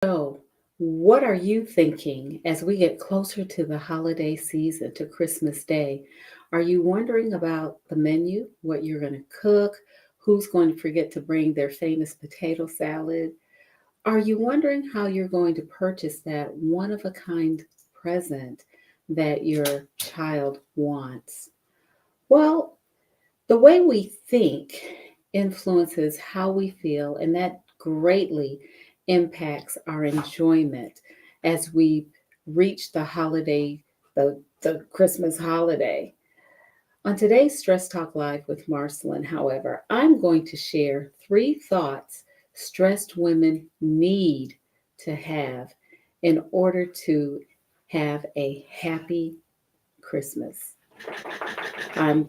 So, what are you thinking as we get closer to the holiday season, to Christmas Day? Are you wondering about the menu, what you're going to cook, who's going to forget to bring their famous potato salad? Are you wondering how you're going to purchase that one of a kind present that your child wants? Well, the way we think influences how we feel, and that greatly impacts our enjoyment as we reach the Christmas holiday. On today's Stress Talk Live with Marcyline, however, I'm going to share 3 thoughts stressed women need to have in order to have a happy Christmas. I'm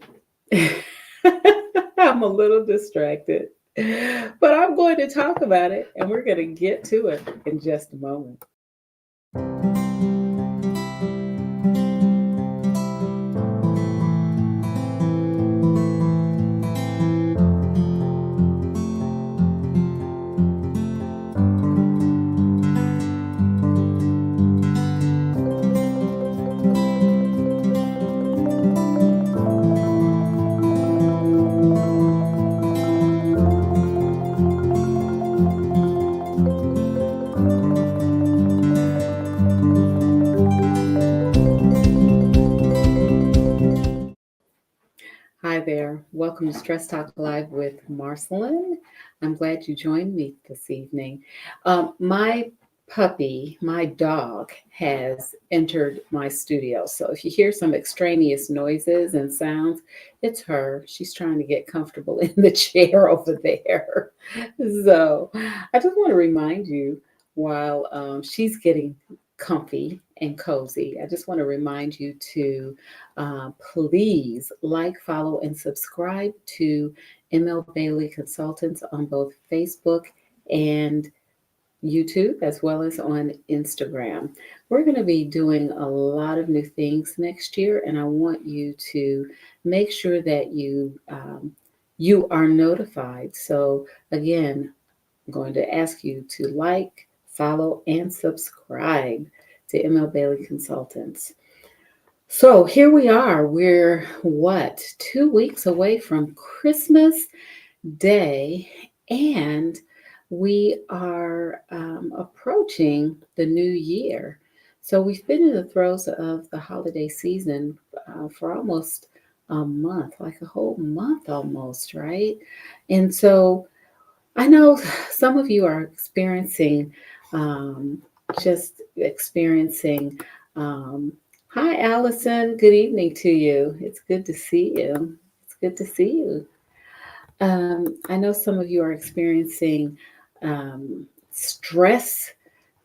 I'm a little distracted, but I'm going to talk about it and we're going to get to it in just a moment. Hi there. Welcome to Stress Talk Live with Marceline. I'm glad you joined me this evening. My puppy, my dog, has entered my studio. So if you hear some extraneous noises and sounds, it's her. She's trying to get comfortable in the chair over there. So I just want to remind you while she's getting comfy and cozy, I just want to remind you to please like, follow, and subscribe to ML Bailey Consultants on both Facebook and YouTube, as well as on Instagram. We're going to be doing a lot of new things next year, and I want you to make sure that you are notified. So again, I'm going to ask you to like, follow, and subscribe to ML Bailey Consultants. So here we are. We're what, 2 weeks away from Christmas Day, and we are approaching the new year. So we've been in the throes of the holiday season for almost a month, like a whole month almost, right? And so I know some of you are experiencing, um, just experiencing. Um, Hi, Allison. Good evening to you. It's good to see you. It's good to see you. I know some of you are experiencing stress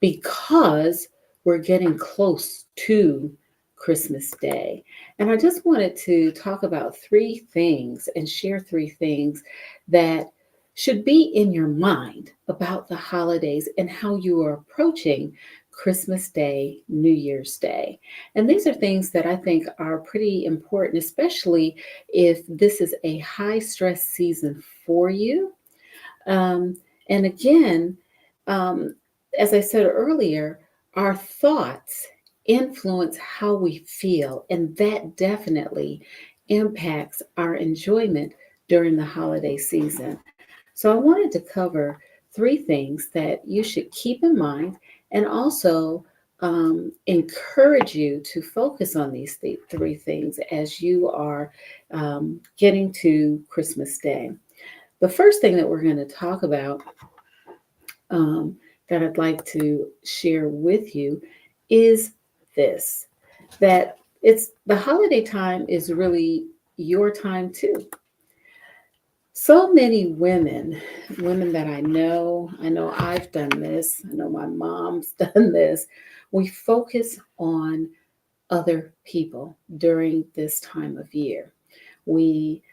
because we're getting close to Christmas Day. And I just wanted to talk about 3 things and share 3 things that should be in your mind about the holidays and how you are approaching Christmas Day, New Year's Day. And these are things that I think are pretty important, especially if this is a high stress season for you. Um, and again, um, as I said earlier, our thoughts influence how we feel, and that definitely impacts our enjoyment during the holiday season. So, I wanted to cover 3 things that you should keep in mind and also encourage you to focus on these 3 things as you are getting to Christmas Day. The first thing that we're going to talk about um, that I'd like to share with you is this, that it's the holiday time is really your time too. So many women that I know I've done this, I know my mom's done this. We focus on other people during this time of year. We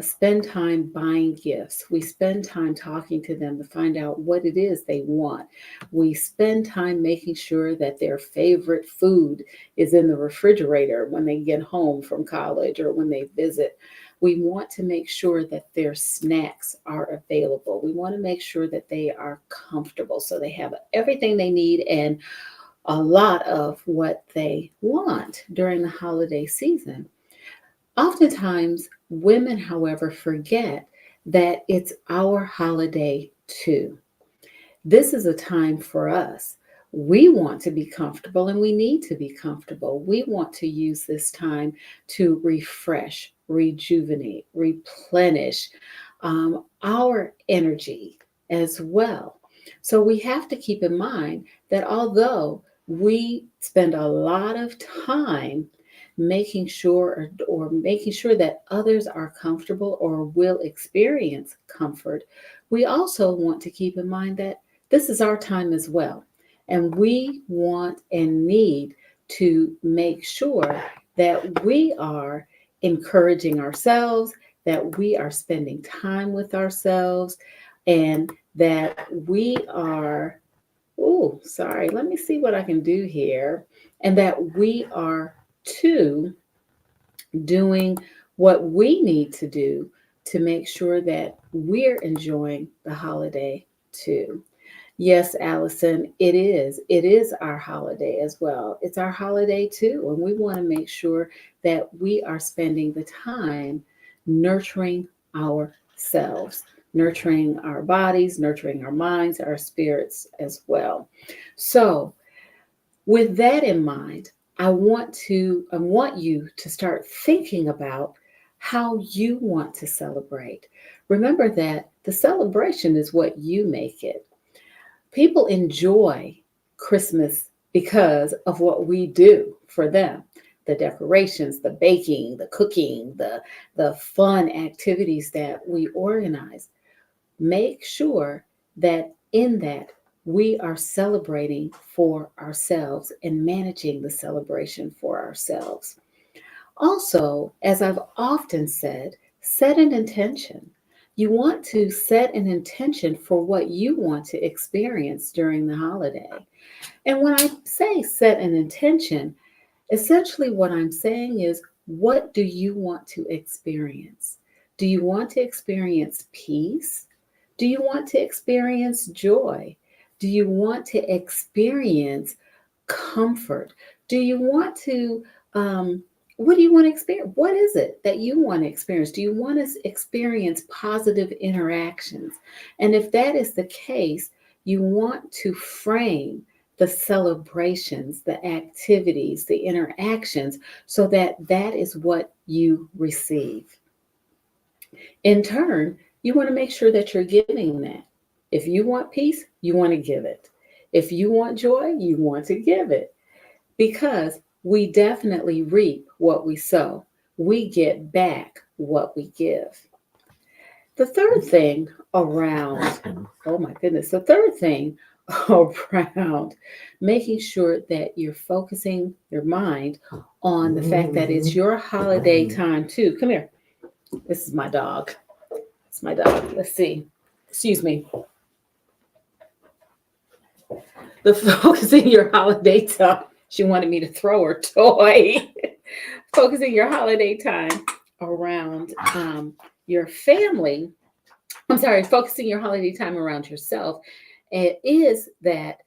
spend time buying gifts. We spend time talking to them to find out what it is they want. We spend time making sure that their favorite food is in the refrigerator when they get home from college or when they visit. We want to make sure that their snacks are available. We want to make sure that they are comfortable so they have everything they need and a lot of what they want during the holiday season. Oftentimes, women, however, forget that it's our holiday too. This is a time for us. We want to be comfortable and we need to be comfortable. We want to use this time to refresh, rejuvenate, replenish our energy as well. So we have to keep in mind that although we spend a lot of time making sure or making sure that others are comfortable or will experience comfort, we also want to keep in mind that this is our time as well. And we want and need to make sure that we are encouraging ourselves, that we are spending time with ourselves, and that we are, oh, sorry, let me see what I can do here, and that we are too doing what we need to do to make sure that we're enjoying the holiday too. Yes, Allison, it is. It is our holiday as well. It's our holiday too. And we want to make sure that we are spending the time nurturing ourselves, nurturing our bodies, nurturing our minds, our spirits as well. So, with that in mind, I want you to start thinking about how you want to celebrate. Remember that the celebration is what you make it. People enjoy Christmas because of what we do for them. The decorations, the baking, the cooking, the fun activities that we organize. Make sure that in that we are celebrating for ourselves and managing the celebration for ourselves. Also, as I've often said, set an intention. You want to set an intention for what you want to experience during the holiday. And when I say set an intention, essentially what I'm saying is, what do you want to experience? Do you want to experience peace? Do you want to experience joy? Do you want to experience comfort? Do you want to, what do you want to experience? What is it that you want to experience? Do you want to experience positive interactions? And if that is the case, you want to frame the celebrations, the activities, the interactions, so that that is what you receive. In turn, you want to make sure that you're giving that. If you want peace, you want to give it. If you want joy, you want to give it. Because we definitely reap what we sow. We get back what we give. The third thing around, oh my goodness, the third thing around making sure that you're focusing your mind on the fact that it's your holiday time too. Come here. This is my dog. It's my dog. Let's see. Excuse me. The focusing your holiday time. She wanted me to throw her toy. Focusing your holiday time around your family. I'm sorry, focusing your holiday time around yourself. It is that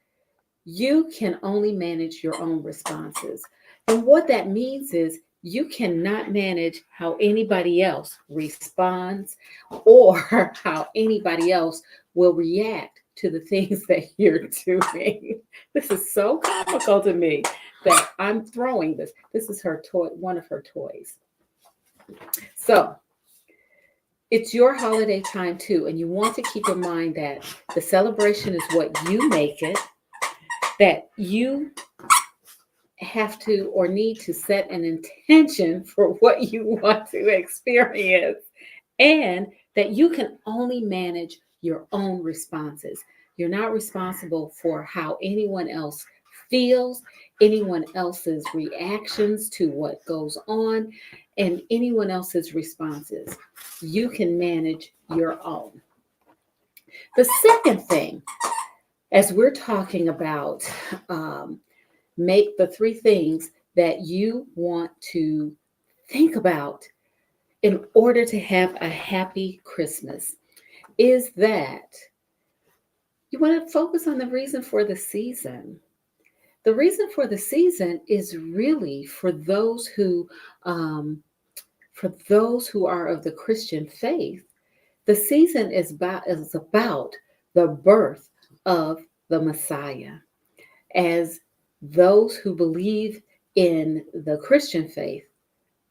you can only manage your own responses. And what that means is you cannot manage how anybody else responds or how anybody else will react to the things that you're doing. This is so comical to me that I'm throwing this. This is her toy, one of her toys. So it's your holiday time too. And you want to keep in mind that the celebration is what you make it, that you have to or need to set an intention for what you want to experience, and that you can only manage your own responses. You're not responsible for how anyone else feels, anyone else's reactions to what goes on, and anyone else's responses. You can manage your own. The second thing, as we're talking about, make the three things that you want to think about in order to have a happy Christmas is that you want to focus on the reason for the season. The reason for the season is really um, for those who are of the Christian faith. The season is about the birth of the Messiah. As those who believe in the Christian faith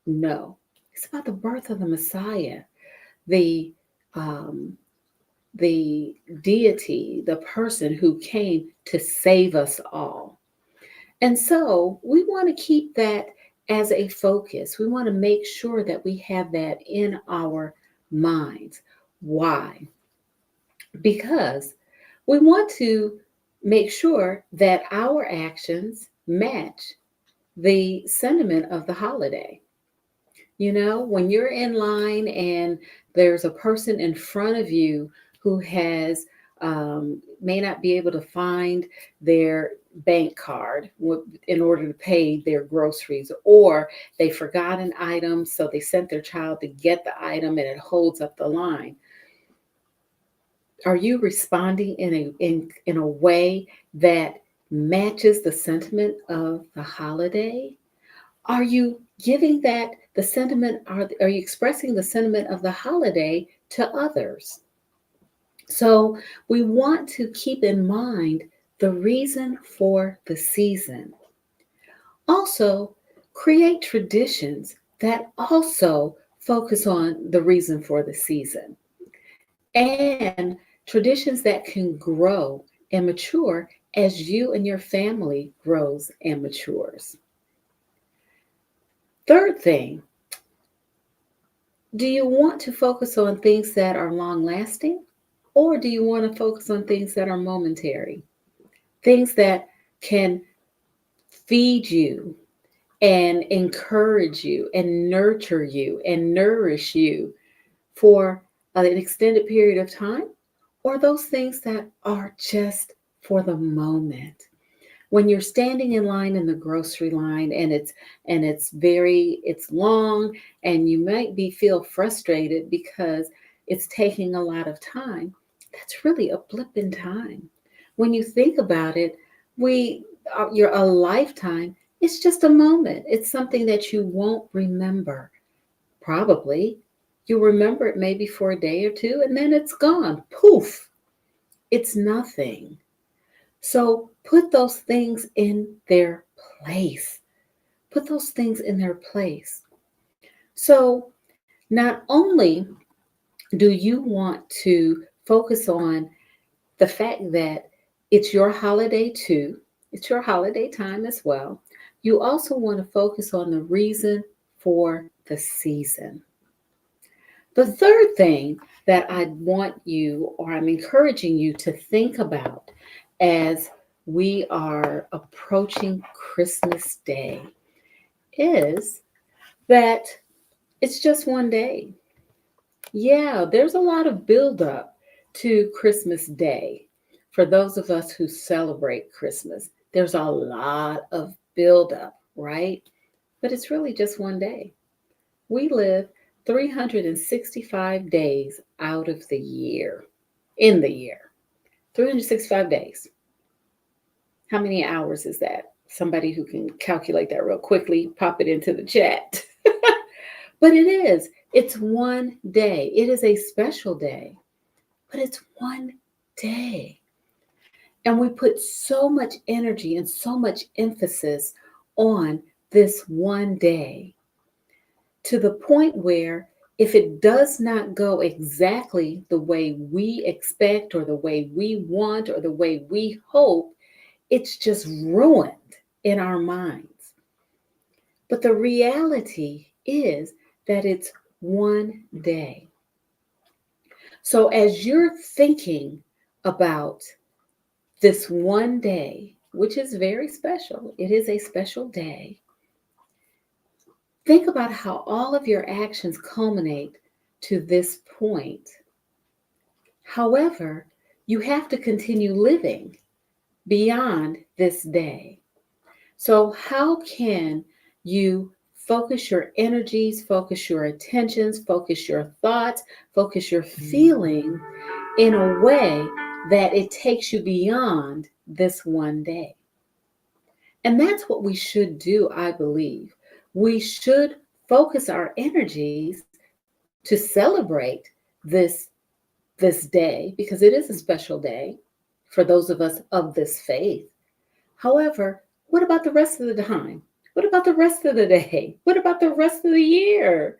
know, it's about the birth of the Messiah, the um, the deity, the person who came to save us all. And so we want to keep that as a focus. We want to make sure that we have that in our minds. Why? Because we want to make sure that our actions match the sentiment of the holiday. You know, when you're in line and there's a person in front of you who may not be able to find their bank card in order to pay their groceries, or they forgot an item, so they sent their child to get the item and it holds up the line. Are you responding in a way that matches the sentiment of the holiday? Are you giving that the sentiment? Are you expressing the sentiment of the holiday to others? So we want to keep in mind the reason for the season. Also, create traditions that also focus on the reason for the season, and traditions that can grow and mature as you and your family grows and matures. Third thing, do you want to focus on things that are long lasting, or do you want to focus on things that are momentary? Things that can feed you and encourage you and nurture you and nourish you for an extended period of time, or those things that are just for the moment. When you're standing in line in the grocery line and it's long, and you might be feel frustrated because it's taking a lot of time, that's really a blip in time. When you think about it, we you're a lifetime, it's just a moment. It's something that you won't remember. Probably you'll remember it maybe for a day or two, and then it's gone. Poof, it's nothing. So put those things in their place. Put those things in their place. So not only do you want to focus on the fact that it's your holiday too, it's your holiday time as well, you also want to focus on the reason for the season. The third thing that I want you, or I'm encouraging you to think about as we are approaching Christmas Day, is that it's just one day. Yeah, there's a lot of buildup to Christmas Day. For those of us who celebrate Christmas, there's a lot of buildup, right? But it's really just one day. We live 365 days out of the year, in the year. 365 days. How many hours is that? Somebody who can calculate that real quickly, pop it into the chat. But it is. It's one day. It is a special day, but it's one day. And we put so much energy and so much emphasis on this one day, to the point where if it does not go exactly the way we expect or the way we want or the way we hope, it's just ruined in our minds. But the reality is that it's one day. So as you're thinking about this one day, which is very special, it is a special day, think about how all of your actions culminate to this point. However, you have to continue living beyond this day. So, how can you focus your energies, focus your attentions, focus your thoughts, focus your feeling in a way that it takes you beyond this one day. And that's what we should do, I believe. We should focus our energies to celebrate this this day because it is a special day for those of us of this faith. However, what about the rest of the time? What about the rest of the day? What about the rest of the year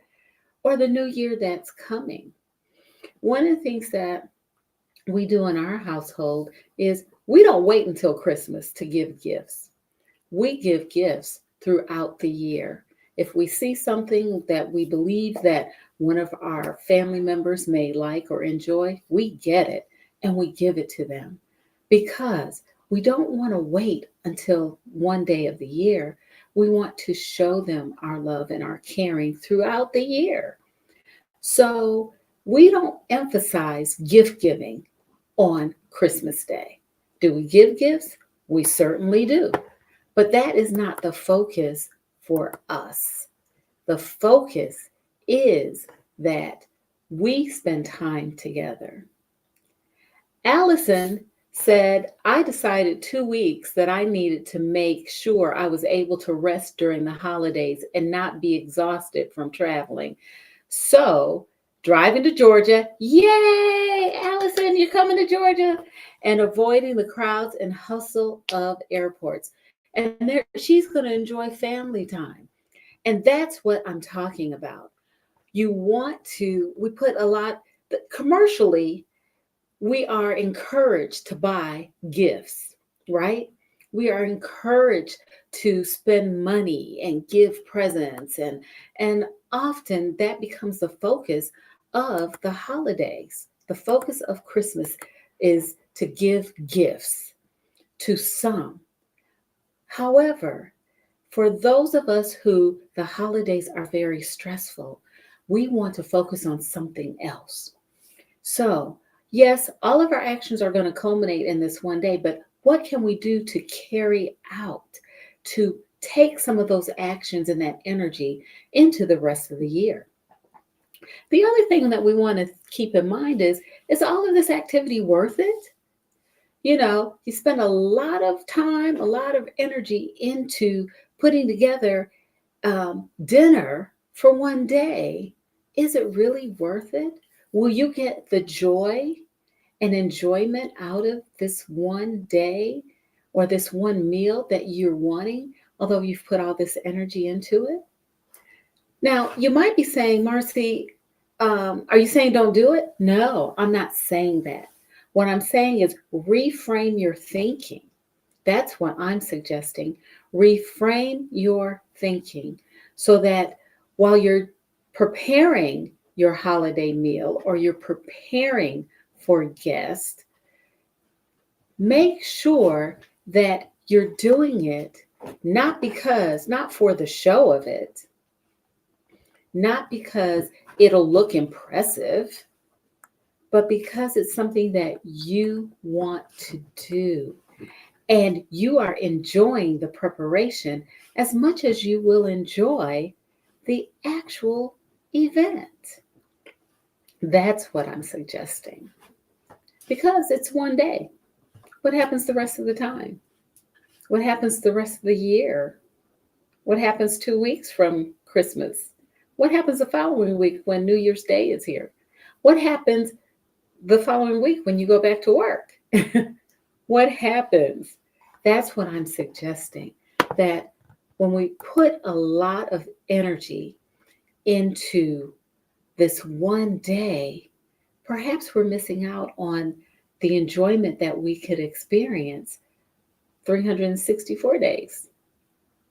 or the new year that's coming? One of the things that we do in our household is we don't wait until Christmas to give gifts. We give gifts throughout the year. If we see something that we believe that one of our family members may like or enjoy, we get it and we give it to them because we don't want to wait until one day of the year. We want to show them our love and our caring throughout the year. So we don't emphasize gift giving on Christmas Day. Do we give gifts? We certainly do. But that is not the focus for us. The focus is that we spend time together. Allison said, I decided 2 weeks that I needed to make sure I was able to rest during the holidays and not be exhausted from traveling. So, driving to Georgia, yay, Allison, you're coming to Georgia, and avoiding the crowds and hustle of airports. And there, she's going to enjoy family time. And that's what I'm talking about. We put a lot, commercially, we are encouraged to buy gifts, right? We are encouraged to spend money and give presents and often that becomes the focus of the holidays. The focus of Christmas is to give gifts to some. However, for those of us who the holidays are very stressful, we want to focus on something else. So, yes, all of our actions are going to culminate in this one day, but what can we do to carry out, to take some of those actions and that energy into the rest of the year? The other thing that we want to keep in mind is all of this activity worth it? You know, you spend a lot of time, a lot of energy into putting together dinner for one day. Is it really worth it? Will you get the joy and enjoyment out of this one day or this one meal that you're wanting, although you've put all this energy into it? Now, you might be saying, Marcy, are you saying don't do it? No, I'm not saying that. What I'm saying is reframe your thinking. That's what I'm suggesting. Reframe your thinking so that while you're preparing your holiday meal or you're preparing for guests, make sure that you're doing it not for the show of it, not because it'll look impressive, but because it's something that you want to do. And you are enjoying the preparation as much as you will enjoy the actual event. That's what I'm suggesting. Because it's one day. What happens the rest of the time? What happens the rest of the year? What happens 2 weeks from Christmas? What happens the following week when New Year's Day is here? What happens the following week when you go back to work? What happens? That's what I'm suggesting. That when we put a lot of energy into this one day, perhaps we're missing out on the enjoyment that we could experience 364 days,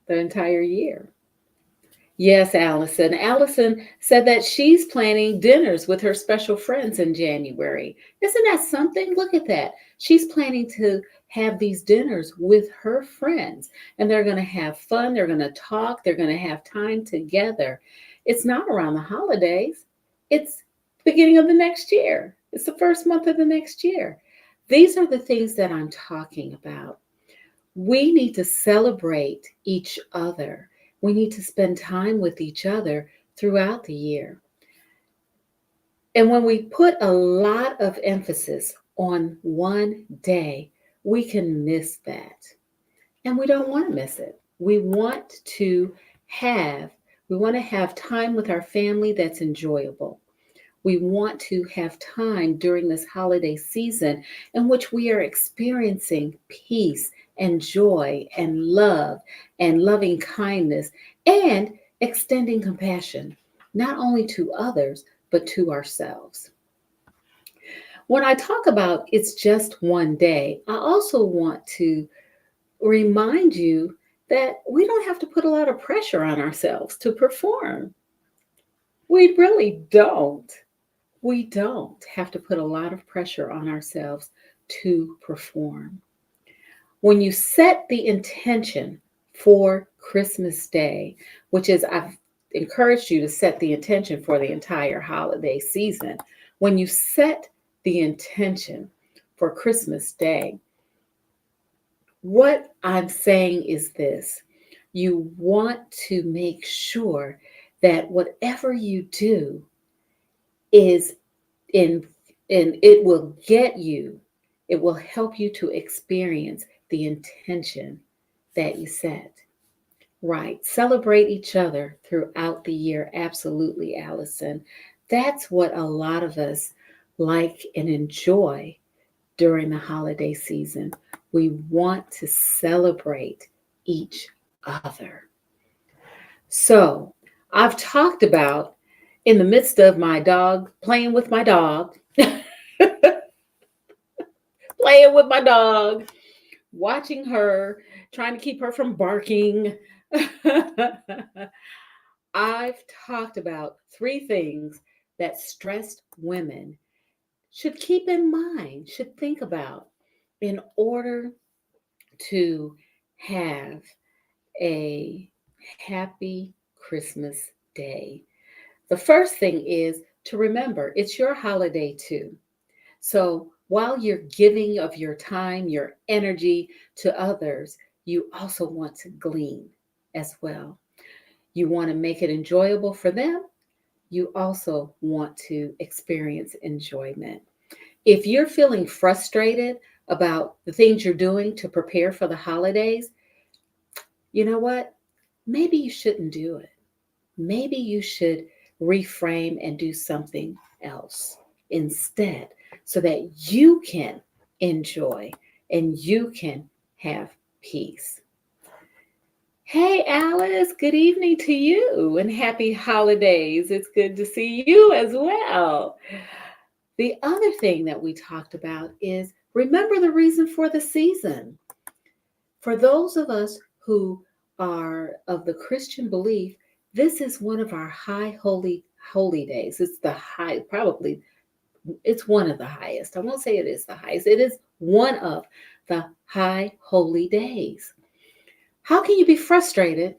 the entire year. Yes, Allison. Allison said that she's planning dinners with her special friends in January. Isn't that something? Look at that. She's planning to have these dinners with her friends, and they're going to have fun. They're going to talk. They're going to have time together. It's not around the holidays. It's beginning of the next year. It's the first month of the next year. These are the things that I'm talking about. We need to celebrate each other. We need to spend time with each other throughout the year. And when we put a lot of emphasis on one day, we can miss that. And we don't want to miss it. Have we want to have time with our family that's enjoyable. We want to have time during this holiday season in which we are experiencing peace and joy and love and loving kindness and extending compassion, not only to others, but to ourselves. When I talk about it's just one day, I also want to remind you that we don't have to put a lot of pressure on ourselves to perform. We really don't. We don't have to put a lot of pressure on ourselves to perform. When you set the intention for Christmas Day, which is, I've encouraged you to set the intention for the entire holiday season. When you set the intention for Christmas Day, what I'm saying is this: you want to make sure that whatever you do is in and it will get you, it will help you to experience the intention that you set. Right. Celebrate each other throughout the year. Absolutely, Allison. That's what a lot of us like and enjoy during the holiday season. We want to celebrate each other. So, I've talked about in the midst of my dog, playing with my dog, playing with my dog, watching her, trying to keep her from barking. I've talked about three things that stressed women should keep in mind, should think about in order to have a happy Christmas day. The first thing is to remember it's your holiday too. So while you're giving of your time, your energy to others, you also want to glean as well. You want to make it enjoyable for them. You also want to experience enjoyment. If you're feeling frustrated about the things you're doing to prepare for the holidays, you know what? Maybe you shouldn't do it. Maybe you should reframe and do something else instead so that you can enjoy and you can have peace. Hey, Alice, good evening to you and happy holidays. It's good to see you as well. The other thing that we talked about is remember the reason for the season. For those of us who are of the Christian belief, this is one of our high holy days. It's the high, probably it's one of the highest. I won't say it is the highest. It is one of the high holy days. How can you be frustrated,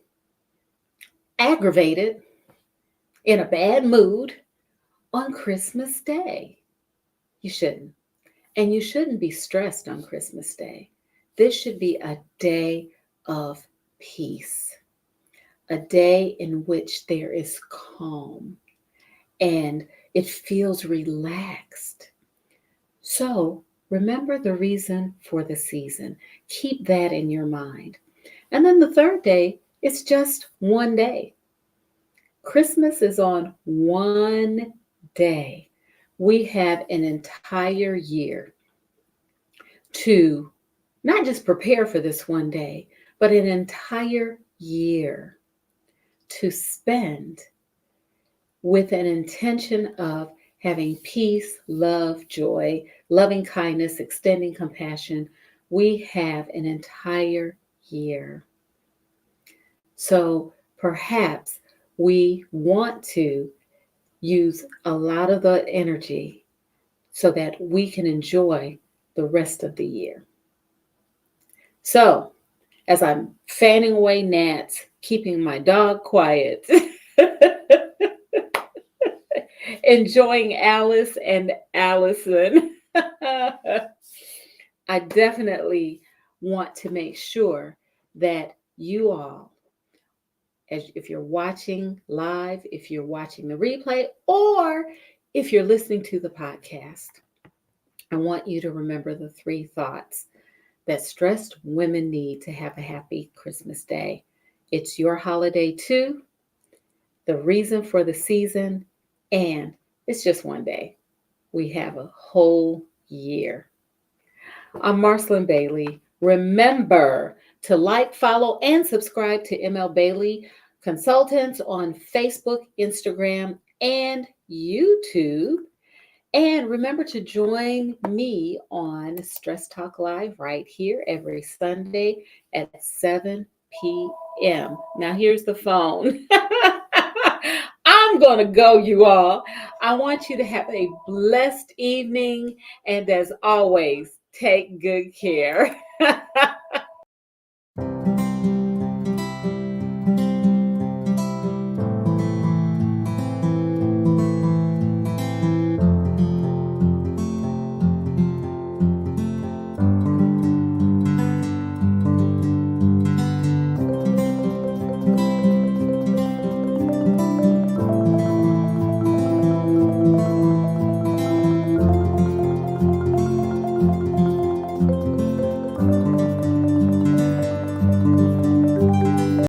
aggravated, in a bad mood on Christmas Day? You shouldn't. And you shouldn't be stressed on Christmas Day. This should be a day of peace, a day in which there is calm and it feels relaxed. So remember the reason for the season. Keep that in your mind. And then the third day, it's just one day. Christmas is on one day. We have an entire year to not just prepare for this one day, but an entire year to spend with an intention of having peace, love, joy, loving kindness, extending compassion. We have an entire year. So perhaps we want to use a lot of the energy so that we can enjoy the rest of the year. So, as I'm fanning away gnats, keeping my dog quiet, enjoying Alice and Allison, I definitely want to make sure that you all as if you're watching live, if you're watching the replay, or if you're listening to the podcast. I want you to remember the three thoughts that stressed women need to have a happy Christmas day. It's your holiday too, the reason for the season, and it's just one day. We have a whole year. I'm Marcyline Bailey. Remember to like, follow, and subscribe to ML Bailey Consultants on Facebook, Instagram, and YouTube. And remember to join me on Stress Talk Live right here every Sunday at 7 p.m. Now, here's the phone. I'm going to go, you all. I want you to have a blessed evening. And as always, take good care.